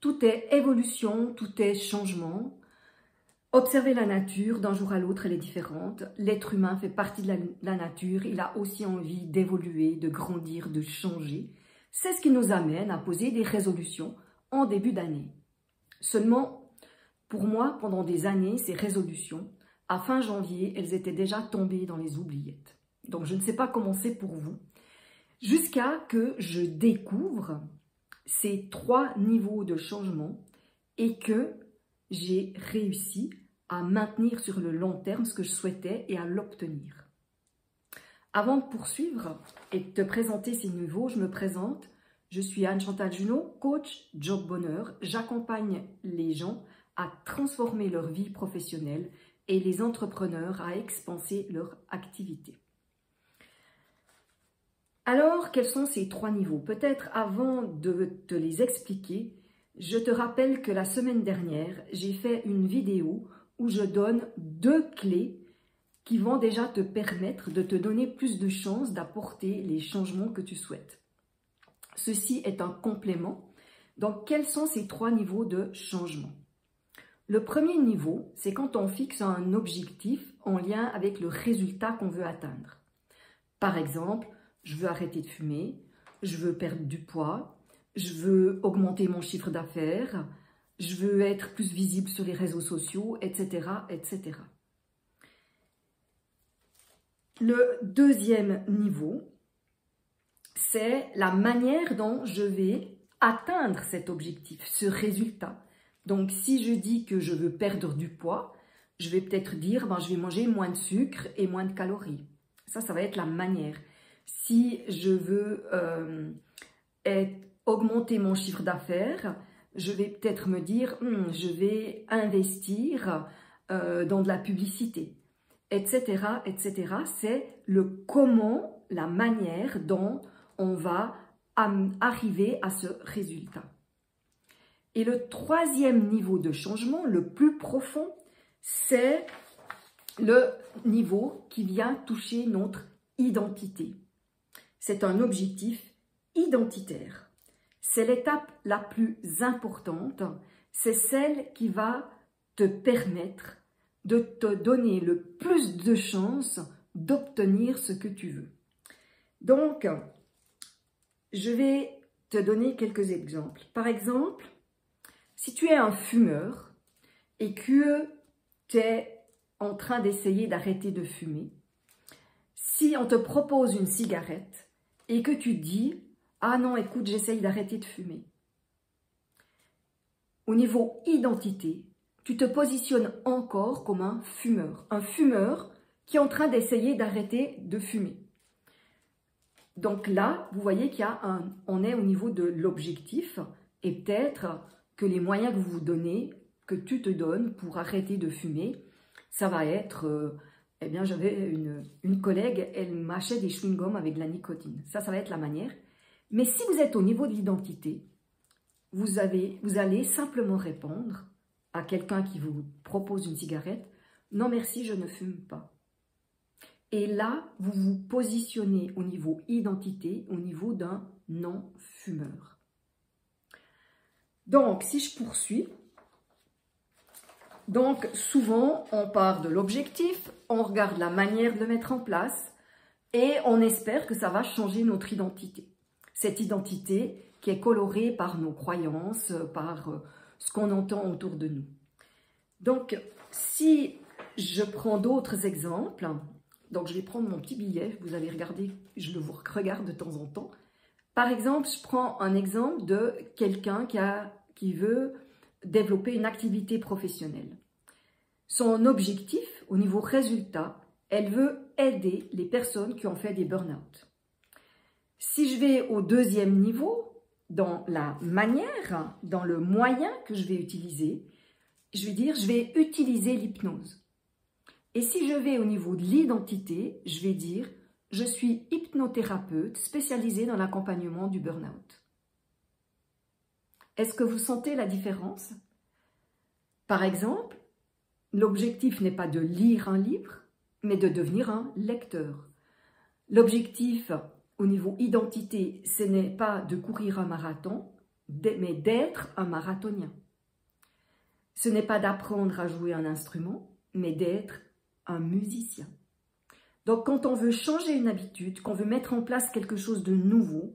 Tout est évolution, tout est changement. Observer la nature, d'un jour à l'autre, elle est différente. L'être humain fait partie de la nature, il a aussi envie d'évoluer, de grandir, de changer. C'est ce qui nous amène à poser des résolutions en début d'année. Seulement, pour moi, pendant des années, ces résolutions, à fin janvier, elles étaient déjà tombées dans les oubliettes. Donc, je ne sais pas comment c'est pour vous, jusqu'à que je découvre ces 3 niveaux de changement et que j'ai réussi à maintenir sur le long terme ce que je souhaitais et à l'obtenir. Avant de poursuivre et de te présenter ces niveaux, je me présente. Je suis Anne-Chantal Junot, coach Job Bonheur. J'accompagne les gens à transformer leur vie professionnelle et les entrepreneurs à expanser leur activité. Alors, quels sont ces 3 niveaux? Peut-être avant de te les expliquer, je te rappelle que la semaine dernière, j'ai fait une vidéo où je donne 2 clés qui vont déjà te permettre de te donner plus de chances d'apporter les changements que tu souhaites. Ceci est un complément. Donc, quels sont ces 3 niveaux de changement? Le premier niveau, c'est quand on fixe un objectif en lien avec le résultat qu'on veut atteindre. Par exemple, je veux arrêter de fumer, je veux perdre du poids, je veux augmenter mon chiffre d'affaires, je veux être plus visible sur les réseaux sociaux, etc., etc. Le deuxième niveau, c'est la manière dont je vais atteindre cet objectif, ce résultat. Donc, si je dis que je veux perdre du poids, je vais peut-être dire je vais manger moins de sucre et moins de calories. Ça va être la manière. Si je veux augmenter mon chiffre d'affaires, je vais peut-être me dire je vais investir dans de la publicité, etc., etc. C'est le comment, la manière dont on va arriver à ce résultat. Et le troisième niveau de changement, le plus profond, c'est le niveau qui vient toucher notre identité. C'est un objectif identitaire. C'est l'étape la plus importante. C'est celle qui va te permettre de te donner le plus de chances d'obtenir ce que tu veux. Donc, je vais te donner quelques exemples. Par exemple, si tu es un fumeur et que tu es en train d'essayer d'arrêter de fumer, si on te propose une cigarette et que tu dis « Ah non, écoute, j'essaye d'arrêter de fumer », au niveau identité, tu te positionnes encore comme un fumeur qui est en train d'essayer d'arrêter de fumer. Donc là, vous voyez qu'on est au niveau de l'objectif et peut-être que les moyens que vous vous donnez, que tu te donnes pour arrêter de fumer, ça va être, j'avais une collègue, elle mâchait des chewing-gums avec de la nicotine. Ça va être la manière. Mais si vous êtes au niveau de l'identité, vous allez simplement répondre à quelqu'un qui vous propose une cigarette, « Non merci, je ne fume pas ». Et là, vous vous positionnez au niveau identité, au niveau d'un non-fumeur. Donc, si je poursuis, donc souvent on part de l'objectif, on regarde la manière de le mettre en place et on espère que ça va changer notre identité. Cette identité qui est colorée par nos croyances, par ce qu'on entend autour de nous. Donc, si je prends d'autres exemples, donc je vais prendre mon petit billet, vous allez regarder, je le regarde de temps en temps. Par exemple, je prends un exemple de quelqu'un qui veut développer une activité professionnelle. Son objectif, au niveau résultat, elle veut aider les personnes qui ont fait des burn-out. Si je vais au deuxième niveau, dans la manière, dans le moyen que je vais utiliser, je vais dire je vais utiliser l'hypnose. Et si je vais au niveau de l'identité, je vais dire je suis hypnothérapeute spécialisée dans l'accompagnement du burn-out. Est-ce que vous sentez la différence? Par exemple, l'objectif n'est pas de lire un livre, mais de devenir un lecteur. L'objectif au niveau identité, ce n'est pas de courir un marathon, mais d'être un marathonien. Ce n'est pas d'apprendre à jouer un instrument, mais d'être un musicien. Donc quand on veut changer une habitude, qu'on veut mettre en place quelque chose de nouveau,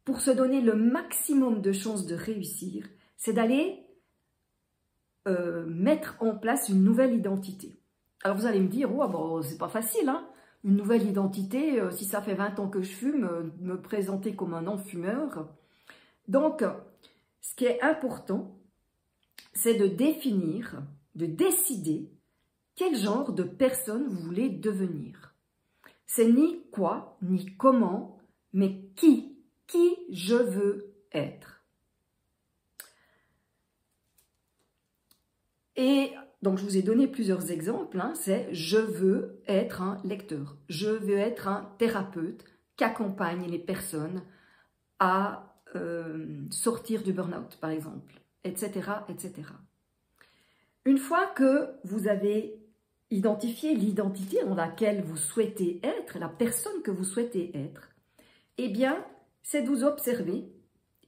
pour se donner le maximum de chances de réussir, c'est d'aller mettre en place une nouvelle identité. Alors vous allez me dire, oh, bon, c'est pas facile, hein, une nouvelle identité, si ça fait 20 ans que je fume, me présenter comme un non-fumeur. Donc, ce qui est important, c'est de définir, de décider quel genre de personne vous voulez devenir. C'est ni quoi, ni comment, mais qui je veux être. Et donc, je vous ai donné plusieurs exemples. Hein, c'est « je veux être un lecteur »,« je veux être un thérapeute qui accompagne les personnes à sortir du burn-out, par exemple, etc., etc. » Une fois que vous avez identifié l'identité dans laquelle vous souhaitez être, la personne que vous souhaitez être, eh bien, c'est de vous observer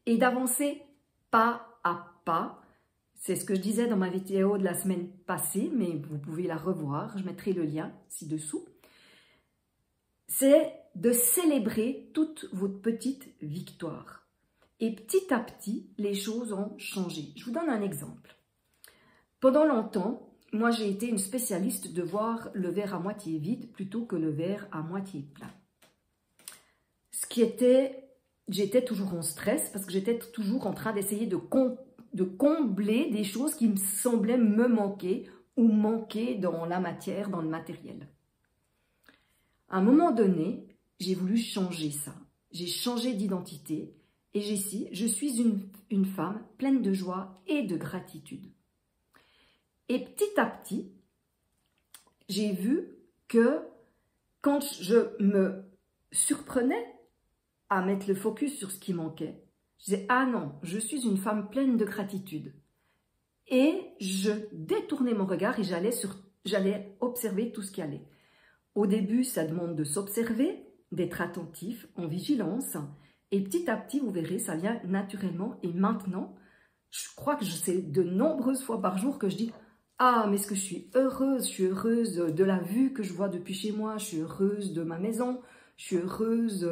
et d'avancer pas à pas. C'est ce que je disais dans ma vidéo de la semaine passée, mais vous pouvez la revoir, je mettrai le lien ci-dessous. C'est de célébrer toutes vos petites victoires. Et petit à petit, les choses ont changé. Je vous donne un exemple. Pendant longtemps, moi j'ai été une spécialiste de voir le verre à moitié vide plutôt que le verre à moitié plein. J'étais toujours en stress parce que j'étais toujours en train d'essayer de combler des choses qui me semblaient me manquer ou manquer dans la matière, dans le matériel. À un moment donné, j'ai voulu changer ça. J'ai changé d'identité et je suis une femme pleine de joie et de gratitude. Et petit à petit, j'ai vu que quand je me surprenais à mettre le focus sur ce qui manquait, je disais « Ah non, je suis une femme pleine de gratitude ». Et je détournais mon regard et j'allais observer tout ce qui allait. Au début, ça demande de s'observer, d'être attentif, en vigilance. Et petit à petit, vous verrez, ça vient naturellement. Et maintenant, je crois que c'est de nombreuses fois par jour que je dis « Ah, mais est-ce que je suis heureuse de la vue que je vois depuis chez moi, je suis heureuse de ma maison, je suis heureuse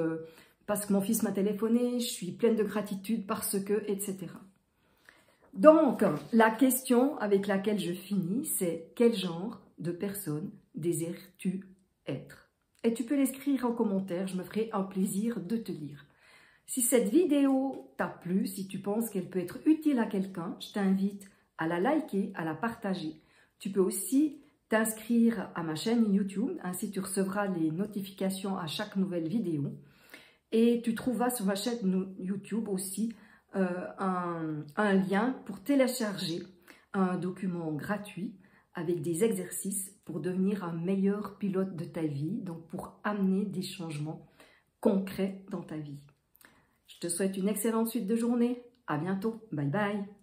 parce que mon fils m'a téléphoné, je suis pleine de gratitude parce que, etc. » Donc, la question avec laquelle je finis, c'est quel genre de personne désires-tu être? Et tu peux l'écrire en commentaire, je me ferai un plaisir de te lire. Si cette vidéo t'a plu, si tu penses qu'elle peut être utile à quelqu'un, je t'invite à la liker, à la partager. Tu peux aussi t'inscrire à ma chaîne YouTube, ainsi tu recevras les notifications à chaque nouvelle vidéo. Et tu trouveras sur ma chaîne YouTube aussi un lien pour télécharger un document gratuit avec des exercices pour devenir un meilleur pilote de ta vie, donc pour amener des changements concrets dans ta vie. Je te souhaite une excellente suite de journée. À bientôt. Bye bye.